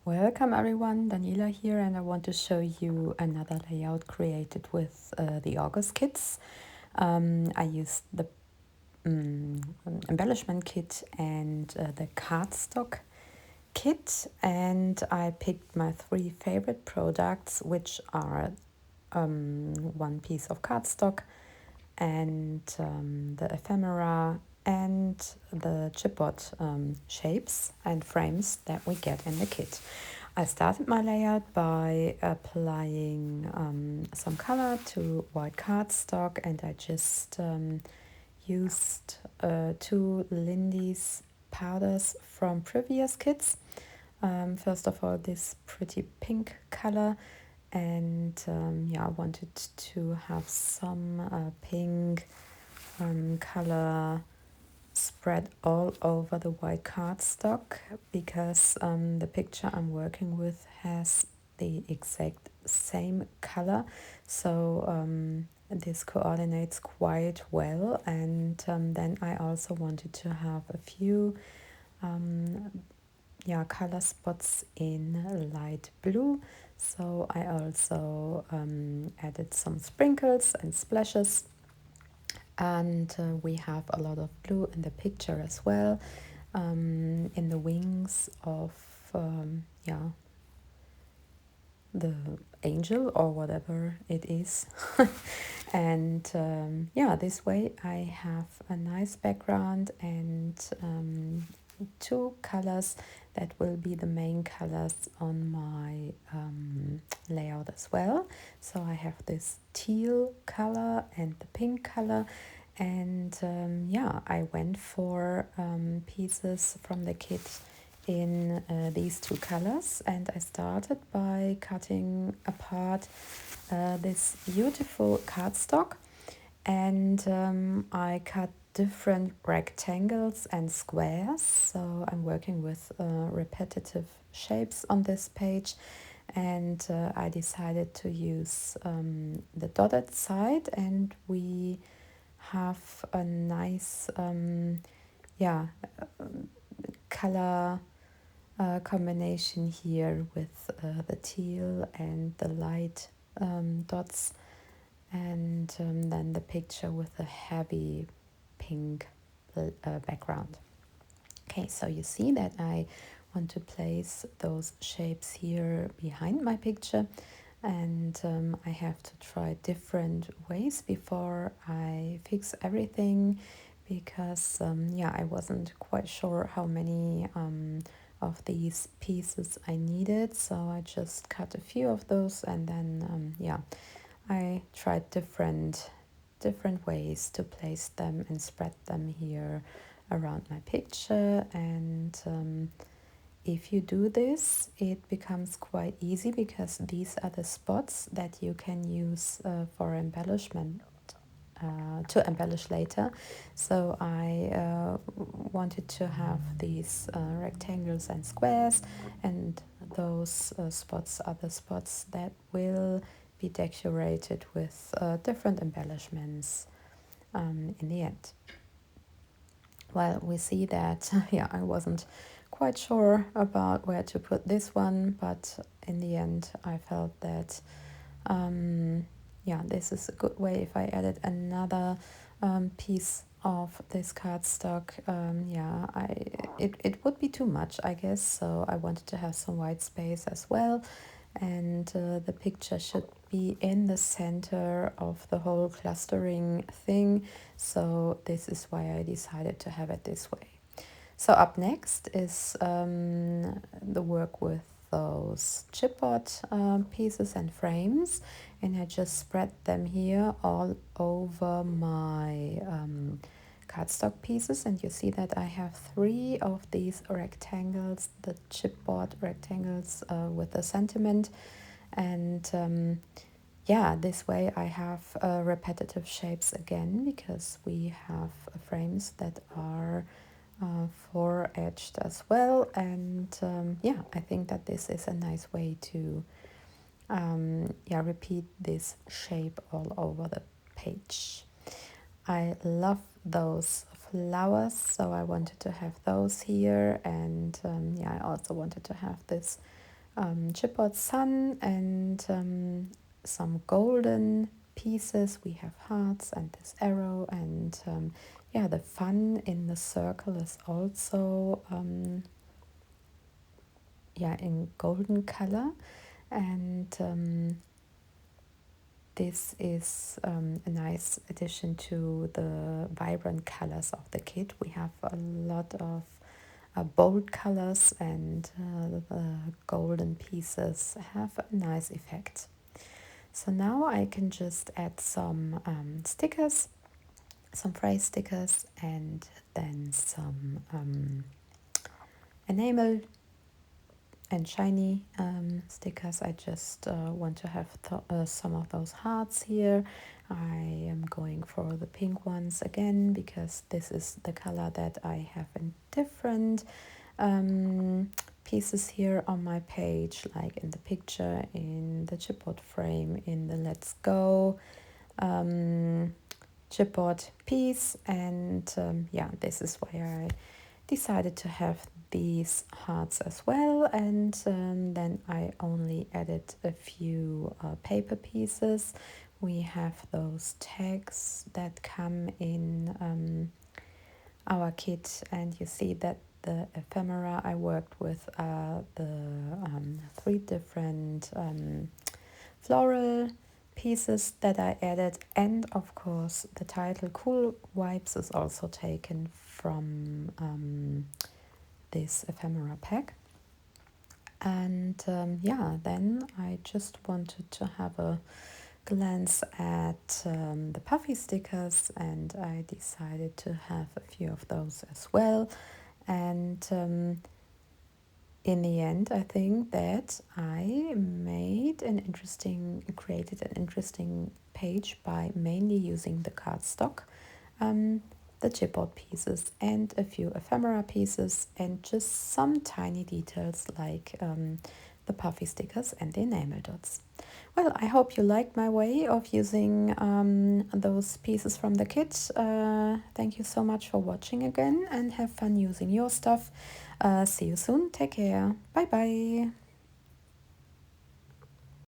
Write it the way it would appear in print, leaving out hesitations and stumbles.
Welcome everyone, Daniela here, and I want to show you another layout created with the August kits. I used the embellishment kit and the cardstock kit, and I picked my three favorite products, which are one piece of cardstock and the ephemera and the chipboard shapes and frames that we get in the kit. I started my layout by applying some color to white cardstock, and I just used two Lindy's powders from previous kits. First of all, this pretty pink color, and I wanted to have some pink color spread all over the white cardstock because the picture I'm working with has the exact same color, so this coordinates quite well. And then I also wanted to have a few color spots in light blue, so I also added some sprinkles and splashes, and we have a lot of blue in the picture as well, in the wings of the angel or whatever it is. And this way I have a nice background and two colors that will be the main colors on my layout as well. So I have this teal color and the pink color, and I went for pieces from the kit in these two colors, and I started by cutting apart this beautiful cardstock, and I cut different rectangles and squares, so I'm working with repetitive shapes on this page, and I decided to use the dotted side, and we have a nice color combination here with the teal and the light dots, and then the picture with a heavy pink background. Okay, so you see that I want to place those shapes here behind my picture, and I have to try different ways before I fix everything, because I wasn't quite sure how many of these pieces I needed, so I just cut a few of those, and then I tried different ways to place them and spread them here around my picture. And if you do this, it becomes quite easy, because these are the spots that you can use for embellishment, to embellish later. So I wanted to have these rectangles and squares, and those spots are the spots that will be decorated with different embellishments in the end. Well, we see that I wasn't quite sure about where to put this one, but in the end I felt that this is a good way. If I added another piece of this cardstock, it would be too much, I guess. So I wanted to have some white space as well, and the picture should be in the center of the whole clustering thing. So this is why I decided to have it this way. So up next is the work with those chipboard pieces and frames, and I just spread them here all over my cardstock pieces, and you see that I have three of these rectangles, the chipboard rectangles with the sentiment, and this way I have repetitive shapes again, because we have frames that are four-edged as well. And I think that this is a nice way to repeat this shape all over the page. I love those flowers, so I wanted to have those here, and I also wanted to have this chipboard sun and some golden pieces. We have hearts and this arrow, and yeah, the fun in the circle is also yeah, in golden color. And this is a nice addition to the vibrant colors of the kit. We have a lot of bold colors, and the golden pieces have a nice effect. So now I can just add some stickers, some phrase stickers, and then some enamel and shiny stickers. I just want to have some of those hearts here. I am going for the pink ones again because this is the color that I have in different pieces here on my page, like in the picture, in the chipboard frame, in the Let's Go chipboard piece. And yeah, this is why I decided to have these hearts as well. And then I only added a few paper pieces. We have those tags that come in our kit, and you see that the ephemera I worked with are the 3 different floral pieces that I added, and of course the title Cool Vibes is also taken from this ephemera pack. And yeah, then I just wanted to have a glance at the puffy stickers, and I decided to have a few of those as well. And in the end, I think that I created an interesting page by mainly using the cardstock, the chipboard pieces, and a few ephemera pieces, and just some tiny details like the puffy stickers and the enamel dots. Well, I hope you liked my way of using those pieces from the kit. Thank you so much for watching again, and have fun using your stuff. See you soon. Take care. Bye bye.